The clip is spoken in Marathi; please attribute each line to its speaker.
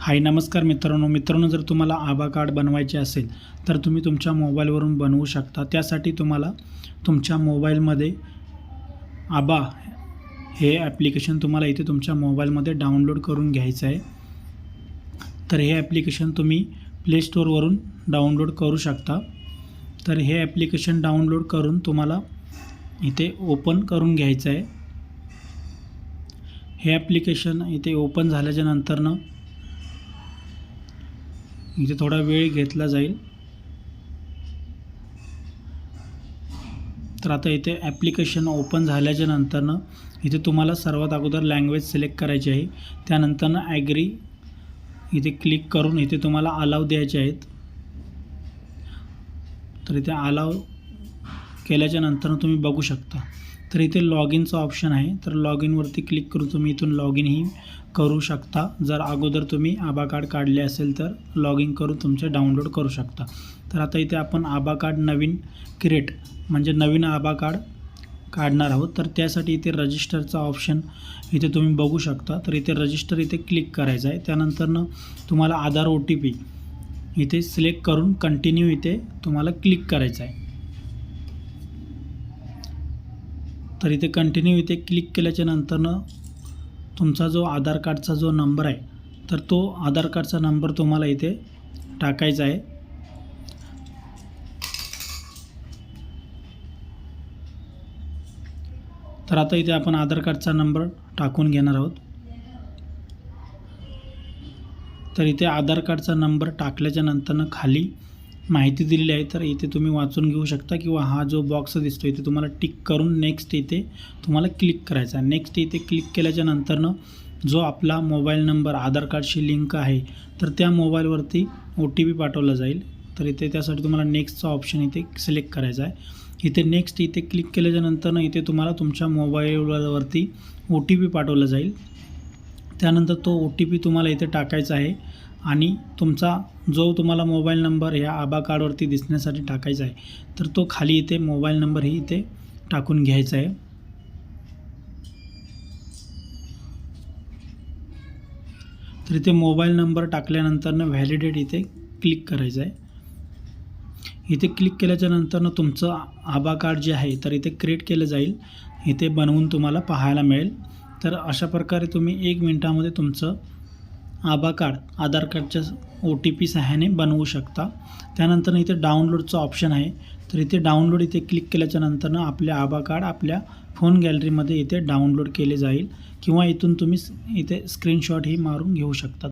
Speaker 1: हाय नमस्कार मित्रांनो, जर तुम्हाला आभा कार्ड बनवायचे असेल तर तुम्ही तुमच्या मोबाईलवरून बनवू शकता। त्यासाठी तुम्हाला तुमच्या मोबाईलमध्ये आभा हे ॲप्लिकेशन तुम्हाला इथे तुमच्या मोबाईलमध्ये डाउनलोड करून घ्यायचं आहे। तर हे ॲप्लिकेशन तुम्ही प्ले स्टोअरवरून डाउनलोड करू शकता। तर हे ॲप्लिकेशन डाउनलोड करून तुम्हाला इथे ओपन करून घ्यायचं आहे। हे ॲप्लिकेशन इथे ओपन झाल्याच्या नंतरनं इथे थोडा वेळ घेतला जाईल। तर आता इथे ॲप्लिकेशन ओपन झाल्याच्या नंतरनं इथे तुम्हाला सर्वात अगोदर लँग्वेज सिलेक्ट करायची आहे। त्यानंतरनं ॲग्री इथे क्लिक करून इथे तुम्हाला अलाउ द्यायचे आहेत। तर इथे अलाउ केल्याच्या नंतर तुम्ही बघू शकता तर इथे लॉगिनचं ऑप्शन आहे। तर लॉगिनवरती क्लिक करून तुम्ही इथून लॉगिन ही करू शकता। जर अगोदर तुम्ही आभा कार्ड काढले असेल तर लॉगिन करून तुमचे डाउनलोड करू शकता। तर आता इथे आपण आभा कार्ड नवीन क्रिएट म्हणजे नवीन आभा कार्ड काढणार आहोत। तर त्यासाठी इथे रजिस्टरचा ऑप्शन इथे तुम्ही बघू शकता। तर इथे रजिस्टर इथे क्लिक करायचं आहे। त्यानंतरनं तुम्हाला आधार OTP इथे सिलेक्ट करून कंटिन्यू इथे तुम्हाला क्लिक करायचं आहे। तर इथे कंटिन्यू इथे क्लिक केल्याच्या नंतरनं तुमचा जो आधार कार्डचा जो नंबर आहे तर तो आधार कार्डचा नंबर तुम्हाला इथे टाकायचा आहे। तर आता इथे आपण आधार कार्डचा नंबर टाकून घेणार आहोत। तर इथे आधार कार्डचा नंबर टाकल्याच्या नंतरनं खाली माहिती दिलेली आहे। तर इथे तुम्ही वाचून घेऊ शकता किंवा हा जो बॉक्स दिसतो इथे तुम्हाला टिक करून नेक्स्ट इथे तुम्हाला क्लिक करायचा आहे। नेक्स्ट इथे क्लिक केल्याच्या नंतरनं जो आपला मोबाईल नंबर आधार कार्डशी लिंक आहे तर त्या मोबाईलवरती OTP पाठवला जाईल। तर इथे त्यासाठी तुम्हाला नेक्स्टचा ऑप्शन इथे सिलेक्ट करायचा आहे। इथे नेक्स्ट इथे क्लिक केल्याच्या नंतरनं इथे तुम्हाला तुमच्या मोबाईलवरती OTP पाठवला जाईल। त्यानंतर तो OTP तुम्हाला इथे टाकायचा आहे आणि तुमचा जो तुम्हाला मोबाईल नंबर ह्या आभा कार्डवरती दिसण्यासाठी टाकायचा आहे तर तो खाली इथे मोबाईल नंबर ही इथे टाकून घ्यायचा आहे। तर इथे मोबाईल नंबर टाकल्यानंतरनं व्हॅलिडेट इथे क्लिक करायचं आहे। इथे क्लिक केल्याच्या नंतरनं तुमचं आभा कार्ड जे आहे तर इथे क्रिएट केलं जाईल, इथे बनवून तुम्हाला पाहायला मिळेल। तर अशा प्रकारे तुम्ही 1 मिनिटामध्ये तुमचं आभा कार्ड आधार कार्डच्या OTP सहाय्याने बनवू शकता। त्यानंतर इथे डाउनलोडचं ऑप्शन आहे। तर इथे डाउनलोड इथे क्लिक केल्याच्या नंतरनं आपले आभा कार्ड आपल्या फोन गॅलरीमध्ये इथे डाउनलोड केले जाईल किंवा इथून तुम्ही इथे स्क्रीनशॉट ही मारून घेऊ शकता।